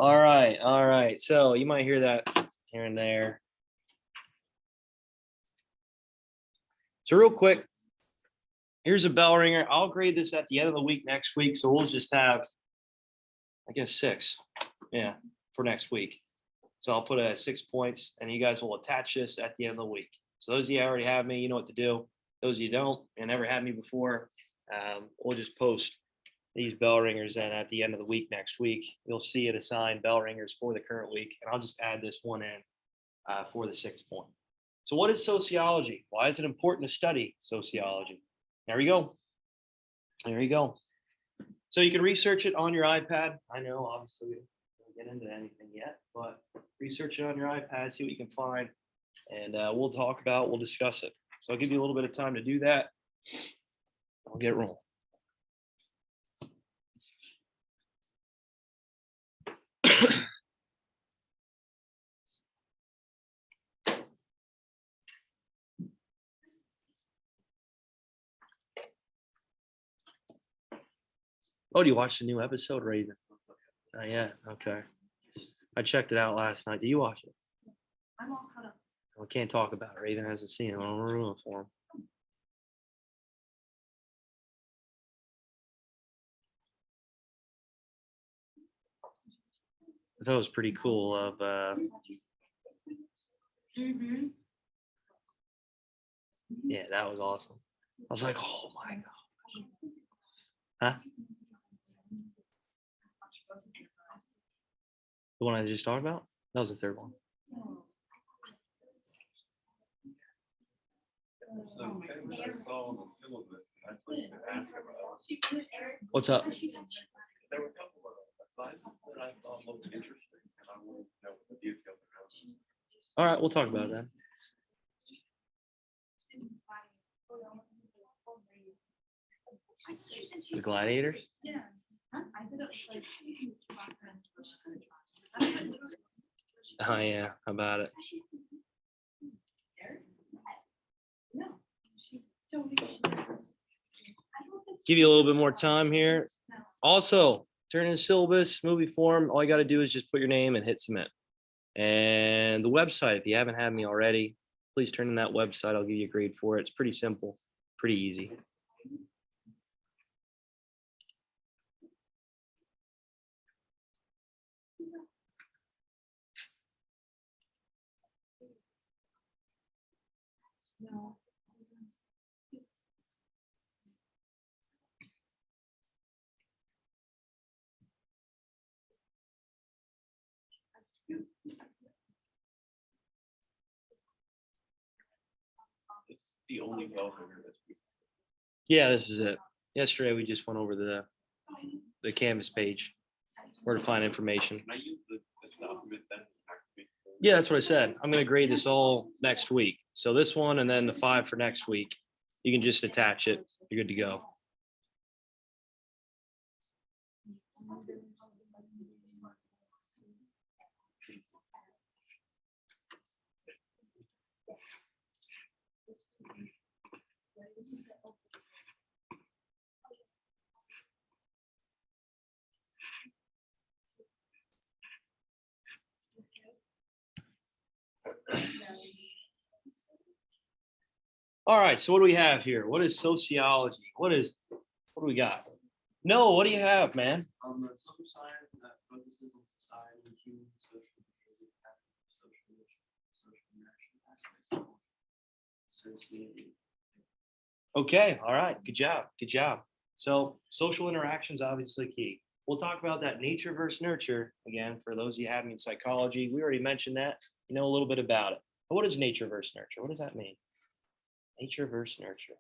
All right, all right. So you might hear that here and there. So real quick, here's a bell ringer. I'll grade this at the end of the week next week. So we'll just have, I guess, 6. Yeah, for next week. So I'll put it at 6 points, and you guys will attach this at the end of the week. So those of you who already have me, you know what to do. Those of you who don't and never had me before, we'll just post these bell ringers in at the end of the week next week. You'll see it assigned bell ringers for the current week, and I'll just add this one in for the 6th point. So what is sociology? Why is it important to study sociology? There we go. There you go. So you can research it on your iPad. I know, obviously, we don't get into anything yet, but research it on your iPad, see what you can find, and we'll discuss it. So I'll give you a little bit of time to do that. I'll get rolling. Oh, do you watch the new episode, Raven? Oh, yeah, okay. I checked it out last night. Did you watch it? I'm all caught up. We can't talk about it. Raven hasn't seen it. I don't want to ruin it for him. I thought it was pretty cool of yeah, that was awesome. I was like, oh my gosh. Huh? The one I just talked about? That was the 3rd one. So I saw on the syllabus, that's what you asked about. What's up? There were a couple of assignments that I thought looked interesting, and I wanted to know what the details are. All right, we'll talk about it then. The gladiators? Yeah. Oh yeah, how about it? Give you a little bit more time here. Also, turn in the syllabus, movie form. All you got to do is just put your name and hit submit. And the website, if you haven't had me already, please turn in that website. I'll give you a grade for it. It's pretty simple, pretty easy. No. It's the only bell ringer this week. Yeah, this is it. Yesterday, we just went over the Canvas page where to find information. Can I use this document then? Yeah, that's what I said. I'm going to grade this all next week. So this one and then the 5 for next week. You can just attach it. You're good to go. All right, so what do we have here? What is sociology? What do we got? No, what do you have, man? Social science that focuses on society, human, social behavior, social interaction, aspects, associated. Okay, all right, good job, good job. So social interactions obviously key. We'll talk about that nature versus nurture again. For those of you having in psychology, we already mentioned that. You know a little bit about it. But what is nature versus nurture? What does that mean? Nature versus nurture.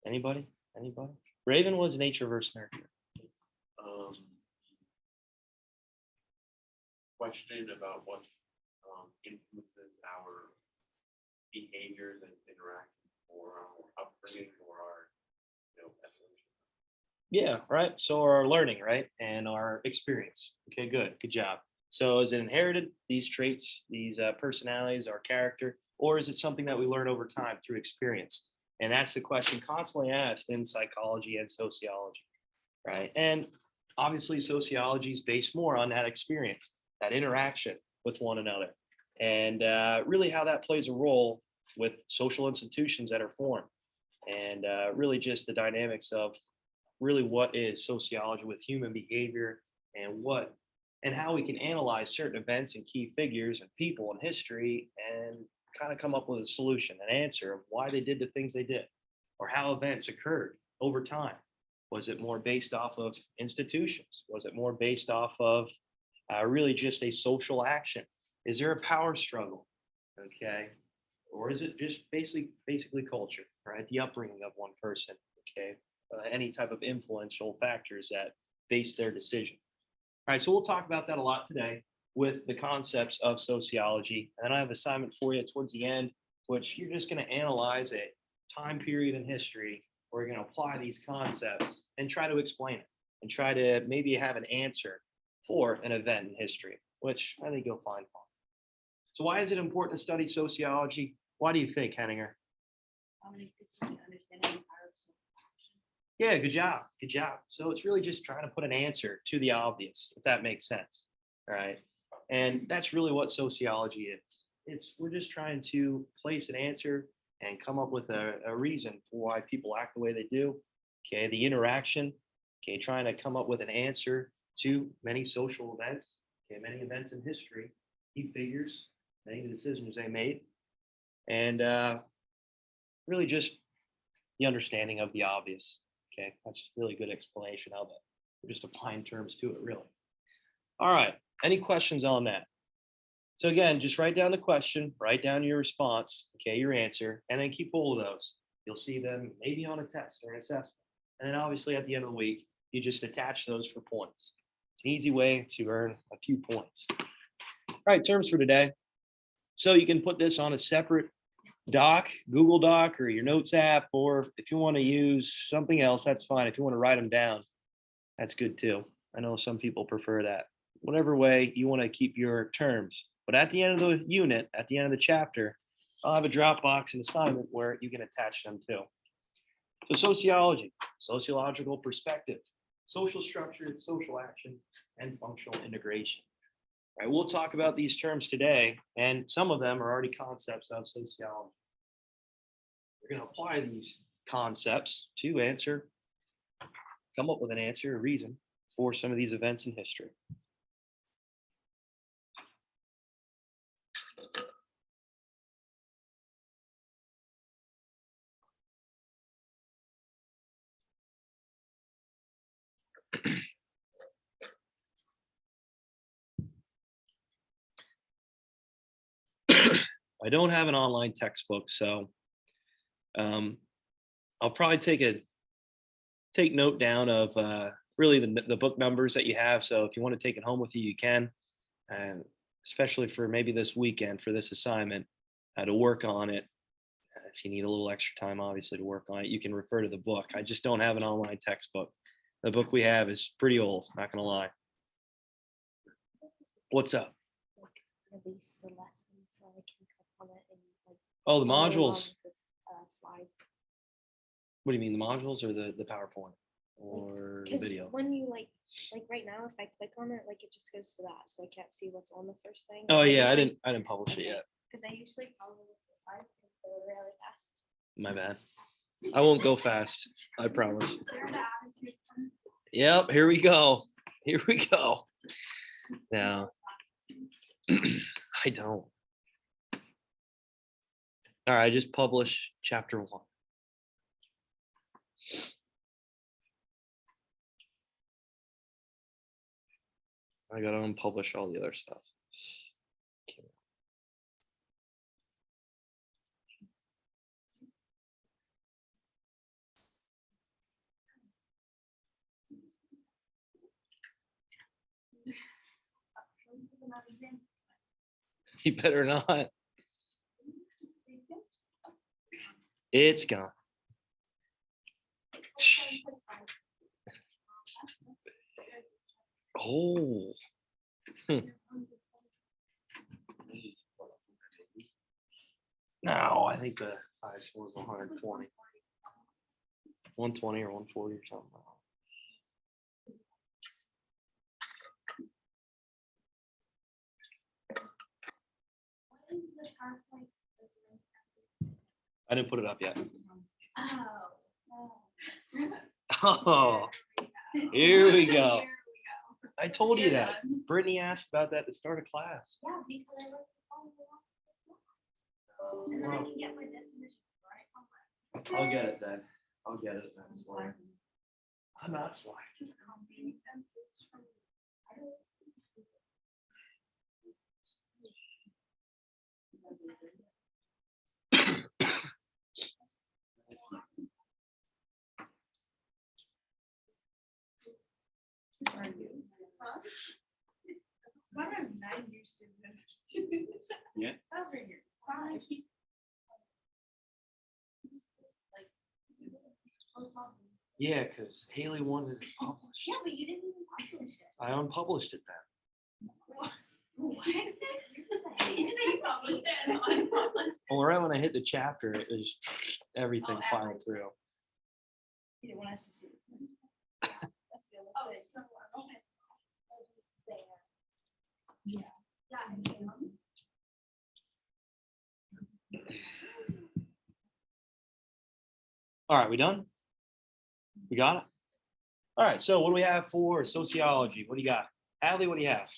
Anybody? Anybody? Raven was nature versus nurture. Question about what influences our behaviors and interactions or our upbringing or our evolution. Yeah, right. So our learning, right? And our experience. Okay, good job. So is it inherited, these traits, these personalities, our character, or is it something that we learn over time through experience? And that's the question constantly asked in psychology and sociology. right? And obviously sociology is based more on that experience, that interaction with one another, and really how that plays a role with social institutions that are formed, and really just the dynamics of really what is sociology with human behavior, and what and how we can analyze certain events and key figures and people in history and kind of come up with a solution, an answer of why they did the things they did, or how events occurred over time. Was it more based off of institutions? Was it more based off of really just a social action? Is there a power struggle? Okay. Or is it just basically culture, right? The upbringing of one person, okay? Any type of influential factors that base their decision. All right, so we'll talk about that a lot today with the concepts of sociology. And then I have an assignment for you towards the end, which you're just going to analyze a time period in history where you're going to apply these concepts and try to explain it and try to maybe have an answer for an event in history, which I think you'll find fun. So why is it important to study sociology? Why do you think, Henninger? Yeah, good job. Good job. So it's really just trying to put an answer to the obvious, if that makes sense. All right. And that's really what sociology is. We're just trying to place an answer and come up with a reason for why people act the way they do. Okay, the interaction. Okay, trying to come up with an answer to many social events. Okay, many events in history, key figures, many of the decisions they made, and really just the understanding of the obvious. Okay, that's a really good explanation of it. We're just applying terms to it, really. All right, any questions on that? So again, just write down the question, write down your response, okay, your answer, and then keep hold of those. You'll see them maybe on a test or an assessment. And then obviously at the end of the week, you just attach those for points. It's an easy way to earn a few points. All right, terms for today. So you can put this on a separate doc, Google Doc, or your notes app, or if you want to use something else, that's fine. If you want to write them down, that's good too. I know some people prefer that. Whatever way you want to keep your terms. But at the end of the unit, at the end of the chapter, I'll have a Dropbox and assignment where you can attach them too. So sociology, sociological perspective, social structure, social action, and functional integration. All right, we'll talk about these terms today, and some of them are already concepts of sociology. We're going to apply these concepts to answer, come up with an answer, a reason for some of these events in history. I don't have an online textbook, so I'll probably take note down of really the book numbers that you have. So if you want to take it home with you, you can, and especially for maybe this weekend for this assignment to work on it. If you need a little extra time, obviously, to work on it, you can refer to the book. I just don't have an online textbook. The book we have is pretty old, not gonna lie. What's up? Release the lesson so I can click on it and like Oh, the follow along modules. with this, slides. What do you mean, the modules or the PowerPoint or the Because video? when you like right now, if I click on it, like it just goes to that, so I can't see what's on the first thing. Oh yeah, I didn't publish it yet. Because I usually follow the slides because they're really fast. My bad. I won't go fast. I promise. Yep, here we go. Here we go. Now, I don't. All right, I just published chapter 1. I gotta unpublish all the other stuff. You better not. It's gone. Oh. No, I think the highest was 120. 120 or 140 or something. are like. I didn't put it up yet. Oh. Oh, here we go. Here I told you You're that. done. Brittany asked about that at the start of class. Yeah, because I like to follow along with this one. And then I can get my definition right on my. I'll get it then. I'll get it then. Slayer. I'm not Slayer. Just copying them just from. I don't. Are you? Huh? What am I used to? Yeah. Over here. Fine. Yeah, because Haley wanted it published. Yeah, but you didn't even publish it. I unpublished it then. What? You published it and unpublished. Well, right when I hit the chapter, it was everything Oh, filed through. You didn't want us to see this. That's the other thing. So, okay. Yeah. Yeah, I can. All right, we done? We got it? All right, so what do we have for sociology? What do you got? Hadley, what do you have?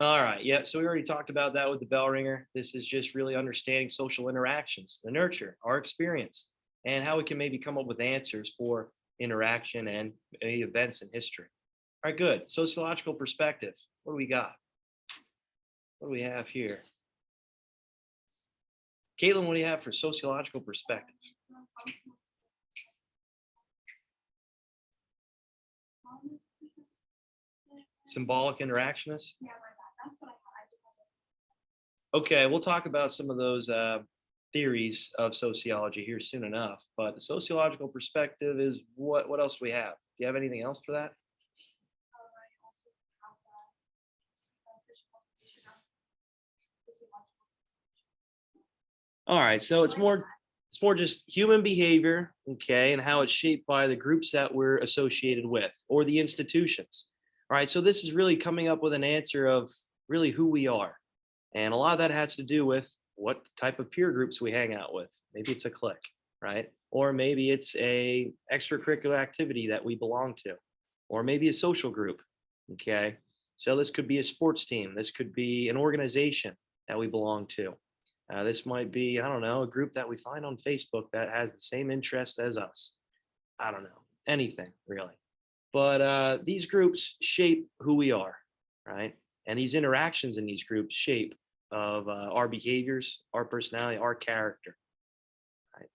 All right, yeah, so we already talked about that with the bell ringer. This is just really understanding social interactions, the nurture, our experience, and how we can maybe come up with answers for interaction and any events in history. All right, good. Sociological perspective. What do we got? What do we have here? Caitlin, what do you have for sociological perspective? Symbolic interactionist? Yeah, my bad. That's what I thought. I just had Okay, we'll talk about some of those theories of sociology here soon enough. But the sociological perspective is what else do we have? Do you have anything else for that? All right, so it's more just human behavior, okay, and how it's shaped by the groups that we're associated with or the institutions. All right, so this is really coming up with an answer of really who we are. And a lot of that has to do with what type of peer groups we hang out with. Maybe it's a clique, right? Or maybe it's a extracurricular activity that we belong to, or maybe a social group, okay? So this could be a sports team. This could be an organization that we belong to. This might be, I don't know, a group that we find on Facebook that has the same interests as us. I don't know, anything really. But these groups shape who we are, right? And these interactions in these groups shape of our behaviors, our personality, our character. Right.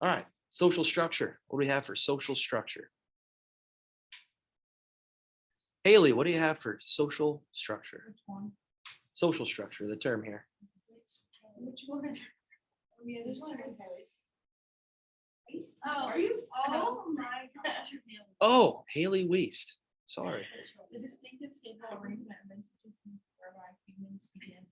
All right, social structure. What do we have for social structure? Haley, what do you have for social structure? Which one? Social structure, the term here. Which one? Yeah, there's one. Oh. Are you? Oh my gosh. Oh, Haley Weist. Sorry. The distinctive stable arrangement of institutions whereby humans begins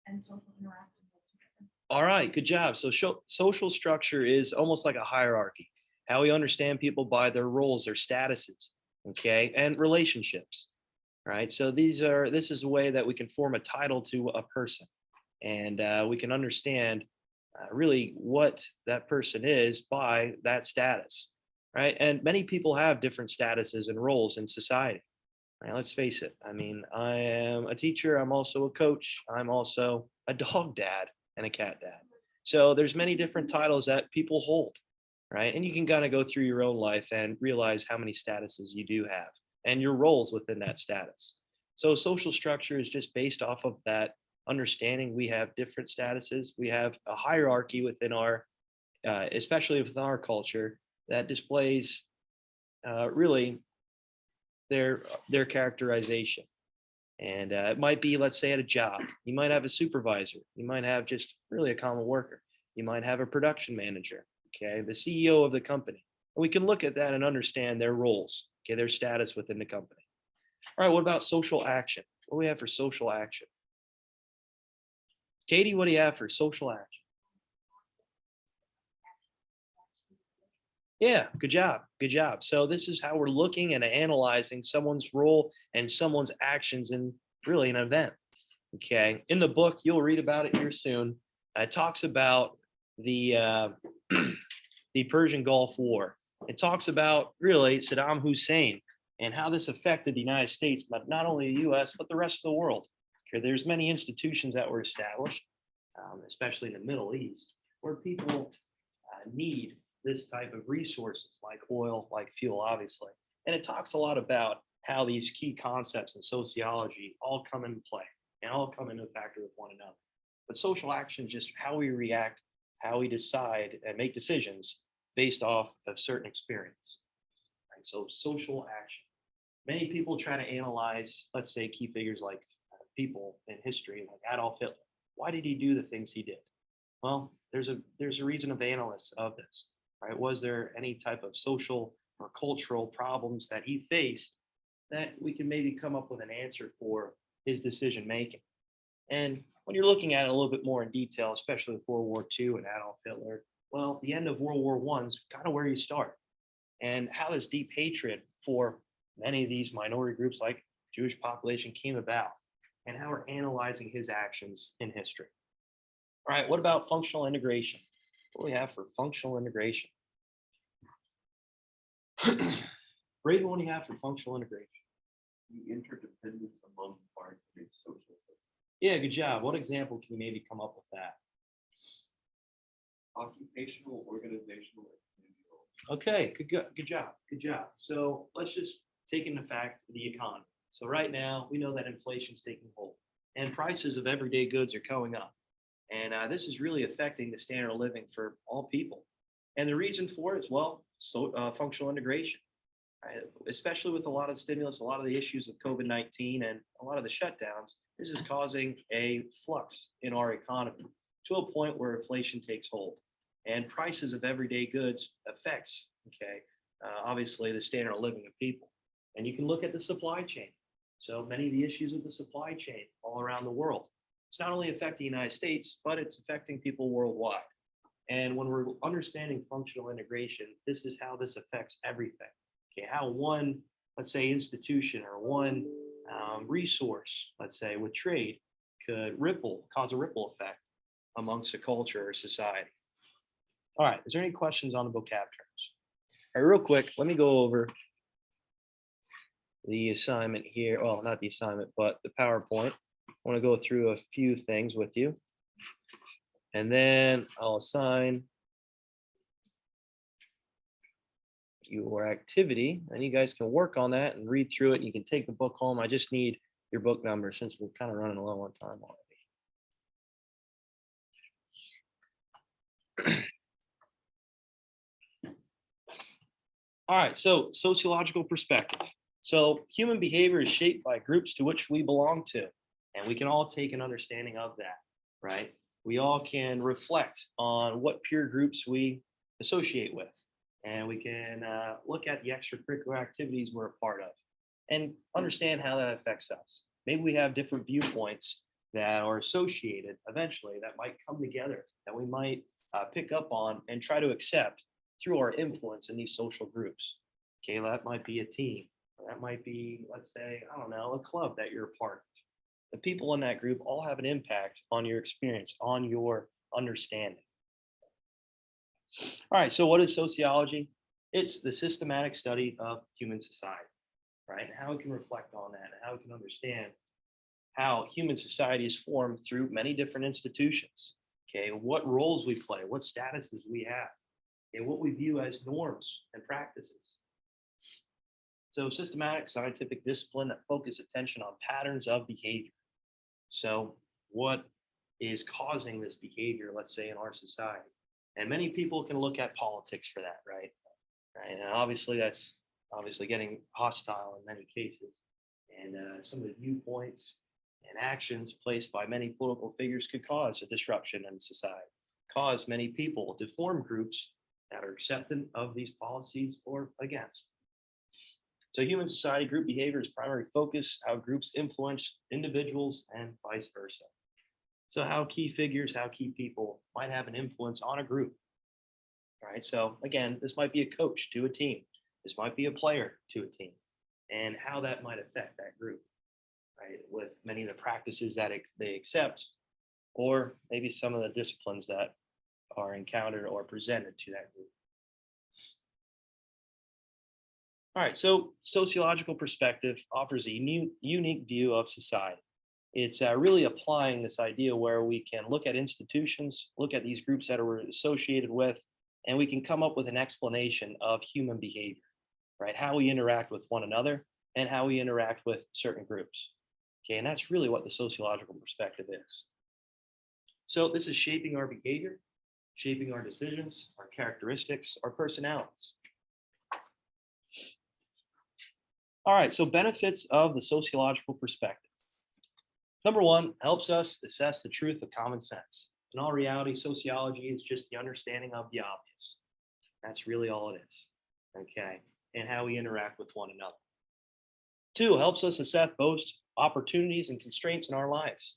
and social interaction go together. All right, good job. So social structure is almost like a hierarchy, how we understand people by their roles, their statuses, okay, and relationships, right? So this is a way that we can form a title to a person, and we can understand really what that person is by that status, right? And many people have different statuses and roles in society. Right, let's face it. I mean, I am a teacher. I'm also a coach. I'm also a dog dad and a cat dad. So there's many different titles that people hold, right? And you can kind of go through your own life and realize how many statuses you do have and your roles within that status. So social structure is just based off of that understanding. We have different statuses. We have a hierarchy within our, especially within our culture, that displays really their characterization. And it might be, let's say, at a job, you might have a supervisor, you might have just really a common worker, you might have a production manager, okay, the CEO of the company. And we can look at that and understand their roles, okay, their status within the company. All right, what about social action? What do we have for social action? Katie, what do you have for social action? Yeah, good job. Good job. So this is how we're looking and analyzing someone's role and someone's actions in really an event. Okay. In the book, you'll read about it here soon. It talks about the the Persian Gulf War. It talks about really Saddam Hussein and how this affected the United States, but not only the U.S. but the rest of the world. Okay, there's many institutions that were established, especially in the Middle East, where people need this type of resources like oil, like fuel, obviously. And it talks a lot about how these key concepts in sociology all come into play and all come into factor with one another. But social action is just how we react, how we decide and make decisions based off of certain experience. Right? So social action. Many people try to analyze, let's say, key figures like people in history, like Adolf Hitler. Why did he do the things he did? Well, there's a reason of analysts of this, right? Was there any type of social or cultural problems that he faced that we can maybe come up with an answer for his decision making? And when you're looking at it a little bit more in detail, especially with World War II and Adolf Hitler, well, the end of World War I is kind of where you start. And how this deep hatred for many of these minority groups like Jewish population came about, and how we're analyzing his actions in history. All right, what about functional integration? What do we have for functional integration? Raven, what do you have for functional integration? The interdependence among parts of a social system. Yeah, good job. What example can you maybe come up with that? Occupational, organizational, and communal. Okay, good job, good job. So let's just take into fact the economy. So right now, we know that inflation's taking hold and prices of everyday goods are going up. And this is really affecting the standard of living for all people. And the reason for it is, well, functional integration, right? Especially with a lot of stimulus, a lot of the issues with COVID-19 and a lot of the shutdowns, this is causing a flux in our economy to a point where inflation takes hold. And prices of everyday goods affects, okay, obviously the standard of living of people. And you can look at the supply chain. So many of the issues with the supply chain all around the world. It's not only affecting the United States, but it's affecting people worldwide. And when we're understanding functional integration, this is how this affects everything. Okay, how one, let's say, institution or one resource, let's say, with trade, could cause a ripple effect amongst a culture or society. All right, is there any questions on the vocab terms? All right, real quick, let me go over the assignment here. Well, not the assignment, but the PowerPoint. I want to go through a few things with you. And then I'll assign your activity, and you guys can work on that and read through it. You can take the book home. I just need your book number since we're kind of running low on time already. All right, so sociological perspective. So human behavior is shaped by groups to which we belong to, and we can all take an understanding of that, right? We all can reflect on what peer groups we associate with, and we can look at the extracurricular activities we're a part of and understand how that affects us. Maybe we have different viewpoints that are associated eventually that might come together, that we might pick up on and try to accept through our influence in these social groups. Okay, that might be a team. That might be, let's say, I don't know, a club that you're a part of. The people in that group all have an impact on your experience, on your understanding. All right, so what is sociology? It's the systematic study of human society, right? And how we can reflect on that, and how we can understand how human society is formed through many different institutions. Okay, what roles we play, what statuses we have, and what we view as norms and practices. So systematic scientific discipline that focus attention on patterns of behavior. So what is causing this behavior, let's say, in our society? And many people can look at politics for that, right? And obviously that's getting hostile in many cases. And some of the viewpoints and actions placed by many political figures could cause a disruption in society, cause many people to form groups that are acceptant of these policies or against. So human society group behavior is primary focus, how groups influence individuals and vice versa. So how key figures, how key people might have an influence on a group. All right, so again, this might be a coach to a team. This might be a player to a team, and how that might affect that group, right? With many of the practices that they accept, or maybe some of the disciplines that are encountered or presented to that group. All right, so sociological perspective offers a unique view of society. It's really applying this idea where we can look at institutions, look at these groups that we're associated with, and we can come up with an explanation of human behavior, right? How we interact with one another and how we interact with certain groups. Okay, and that's really what the sociological perspective is. So this is shaping our behavior, shaping our decisions, our characteristics, our personalities. All right, so benefits of the sociological perspective. Number one, helps us assess the truth of common sense. In all reality, sociology is just the understanding of the obvious. That's really all it is, okay? And how we interact with one another. Two, helps us assess both opportunities and constraints in our lives.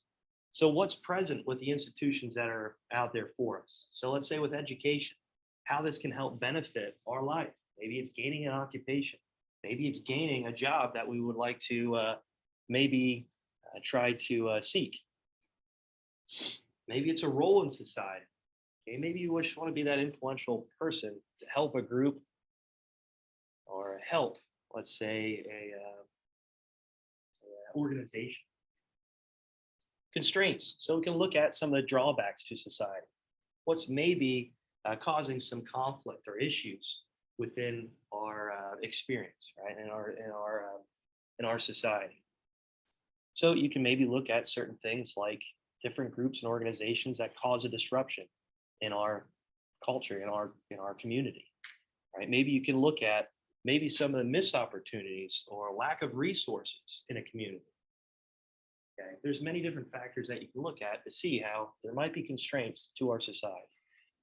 So what's present with the institutions that are out there for us? So let's say with education, how this can help benefit our life. Maybe it's gaining an occupation. Maybe it's gaining a job that we would like to try to seek. Maybe it's a role in society. Okay, maybe you want to be that influential person to help a group or help, let's say, a organization. Constraints. So we can look at some of the drawbacks to society. What's maybe causing some conflict or issues within our experience, right? In our society. So you can maybe look at certain things like different groups and organizations that cause a disruption in our culture, in our community, right? Maybe you can look at maybe some of the missed opportunities or lack of resources in a community. Okay, there's many different factors that you can look at to see how there might be constraints to our society,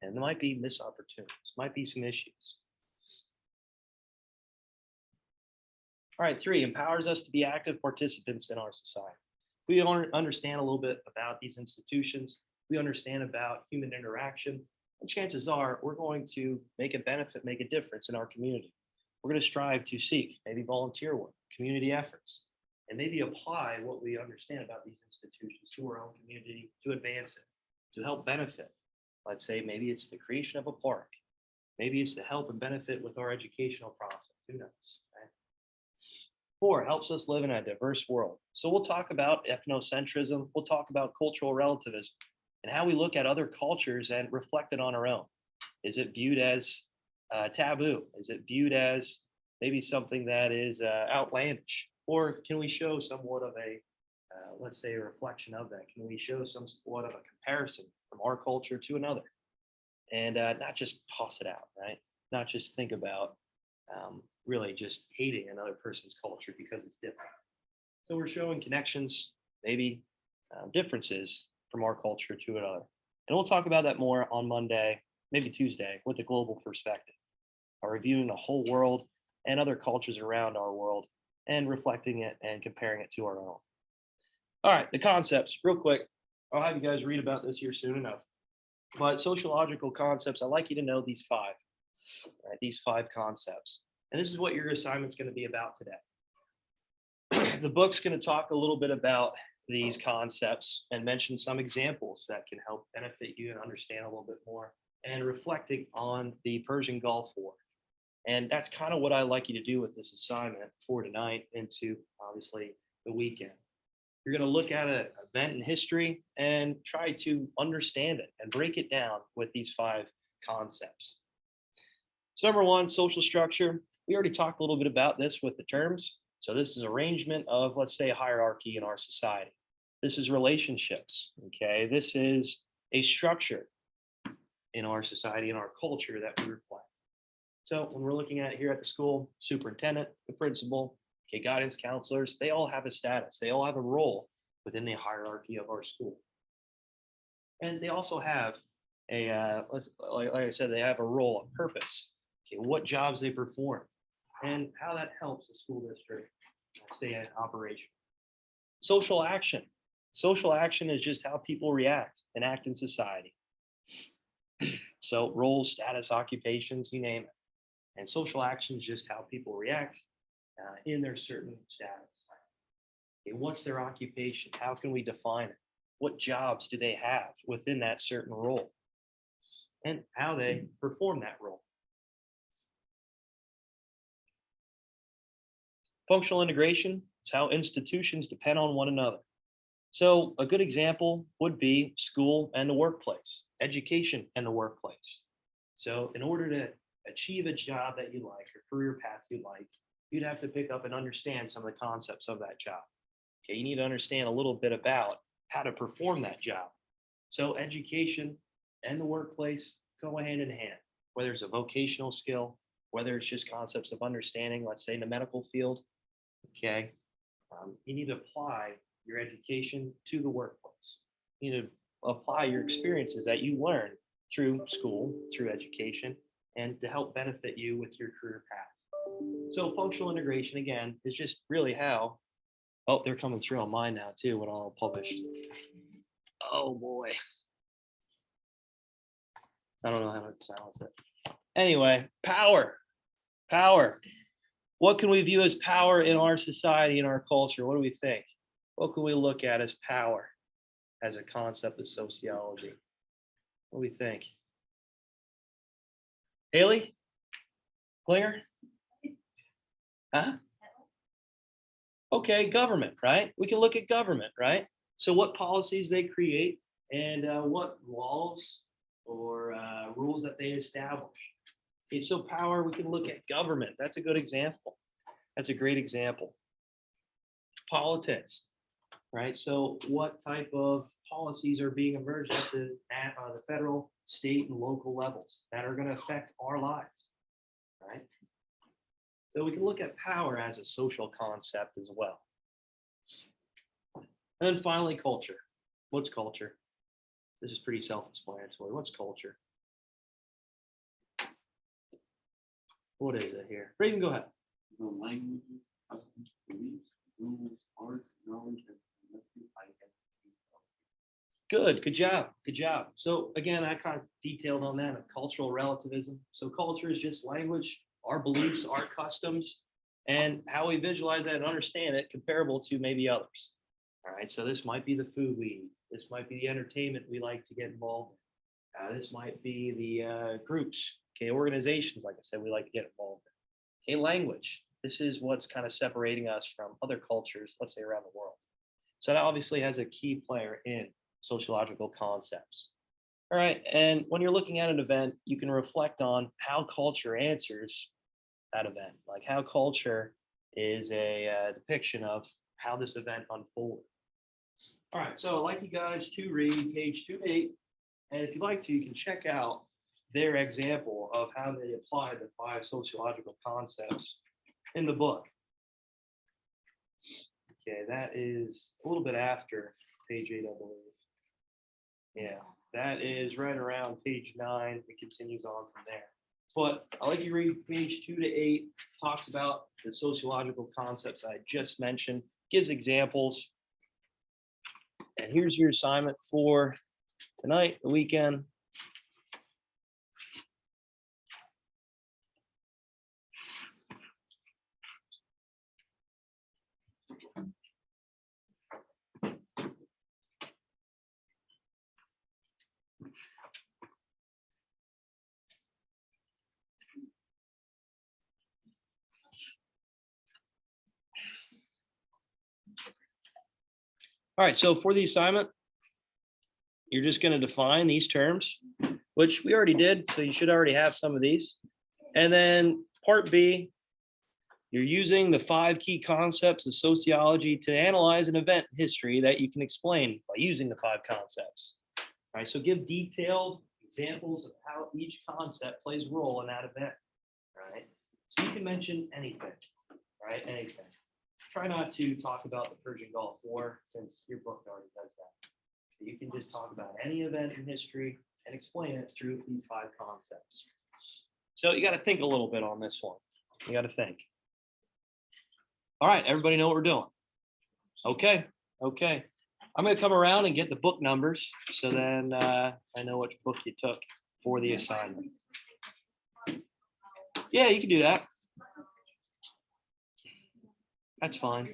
and there might be missed opportunities, might be some issues. All right, three, empowers us to be active participants in our society. We understand a little bit about these institutions, we understand about human interaction, and chances are we're going to make a benefit, make a difference in our community. We're going to strive to seek maybe volunteer work, community efforts, and maybe apply what we understand about these institutions to our own community to advance it, to help benefit. Let's say maybe it's the creation of a park. Maybe it's to help and benefit with our educational process. Who knows? Right? Four, helps us live in a diverse world. So we'll talk about ethnocentrism. We'll talk about cultural relativism and how we look at other cultures and reflect it on our own. Is it viewed as taboo? Is it viewed as maybe something that is outlandish? Or can we show somewhat of a, let's say, a reflection of that? Can we show somewhat of a comparison from our culture to another? And not just toss it out, right? Not just think about really just hating another person's culture because it's different. So we're showing connections, maybe differences from our culture to another. And we'll talk about that more on Monday, maybe Tuesday, with a global perspective, reviewing the whole world and other cultures around our world and reflecting it and comparing it to our own. All right, the concepts, real quick. I'll have you guys read about this here soon enough. But sociological concepts, I'd like you to know these five, right? These five concepts. And this is what your assignment's going to be about today. The book's going to talk a little bit about these concepts and mention some examples that can help benefit you and understand a little bit more, and reflecting on the Persian Gulf War. And that's kind of what I like you to do with this assignment for tonight into obviously the weekend. You're going to look at an event in history and try to understand it and break it down with these five concepts. So number one, social structure. We already talked a little bit about this with the terms. So this is arrangement of, let's say, hierarchy in our society. This is relationships, okay? This is a structure in our society, in our culture that we reflect. So when we're looking at it here at the school, superintendent, the principal, okay, guidance counselors, they all have a status. They all have a role within the hierarchy of our school. And they also have a, like I said, they have a role, a purpose, okay, what jobs they perform, and how that helps the school district stay in operation. Social action. Social action is just how people react and act in society. So roles, status, occupations, you name it. And social action is just how people react in their certain status. Okay, what's their occupation? How can we define it? What jobs do they have within that certain role? And how they perform that role. Functional integration is how institutions depend on one another. So a good example would be school and the workplace, education and the workplace. So in order to achieve a job that you like, or career path you like, you'd have to pick up and understand some of the concepts of that job. Okay, you need to understand a little bit about how to perform that job. So education and the workplace go hand in hand, whether it's a vocational skill, whether it's just concepts of understanding, let's say in the medical field. Okay, you need to apply your education to the workplace. You need to apply your experiences that you learn through school, through education, and to help benefit you with your career path. So functional integration, again, is just really how, oh, they're coming through on mine now too, when all published. Oh boy. I don't know how to silence it. Anyway, power. What can we view as power in our society, in our culture? What do we think? What can we look at as power as a concept of sociology? What do we think? Haley? Klinger? Huh? Okay, government, right? We can look at government, right? So what policies they create and what laws or rules that they establish. Okay, so power, we can look at government. That's a good example. That's a great example. Politics, right? So what type of policies are being emerged at the federal, state, and local levels that are going to affect our lives, right? So we can look at power as a social concept as well. And then finally, culture. What's culture? This is pretty self-explanatory. What's culture? What is it here? Raven, go ahead. The languages, customs, beliefs, rules, arts, knowledge, and collective identities. Good job, good job. So again, I kind of detailed on that of cultural relativism. So culture is just language, our beliefs, our customs, and how we visualize that and understand it comparable to maybe others. All right, so this might be the food we eat. This might be the entertainment we like to get involved in. This might be the groups, okay, organizations, like I said, we like to get involved in. Okay, language. This is what's kind of separating us from other cultures, let's say around the world. So that obviously has a key player in sociological concepts. All right, and when you're looking at an event, you can reflect on how culture answers that event, like how culture is a depiction of how this event unfolded. All right, so I'd like you guys to read page 2-8, and if you'd like to, you can check out their example of how they apply the 5 sociological concepts in the book. Okay, that is a little bit after page 8, I believe. Yeah, that is right around page 9. It continues on from there. But I'd like you to read page 2-8, talks about the sociological concepts I just mentioned, gives examples. And here's your assignment for tonight, the weekend. All right, so for the assignment, you're just going to define these terms, which we already did, so you should already have some of these. And then part B, you're using the 5 key concepts of sociology to analyze an event in history that you can explain by using the 5 concepts. All right, so give detailed examples of how each concept plays a role in that event. All right, so you can mention anything, right? Anything. Try not to talk about the Persian Gulf War since your book already does that. So you can just talk about any event in history and explain it through these 5 concepts. So you got to think a little bit on this one. You got to think. All right, everybody know what we're doing? Okay. I'm going to come around and get the book numbers. So then I know which book you took for the assignment. Yeah, you can do that. That's fine.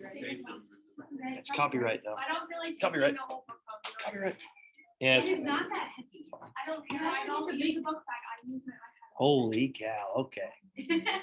It's copyright though. I don't feel like. Copyright. taking the whole book home. Copyright. Yeah, It it's is not that heavy. I don't also use the book bag. I use my holy cow. Okay. iPad.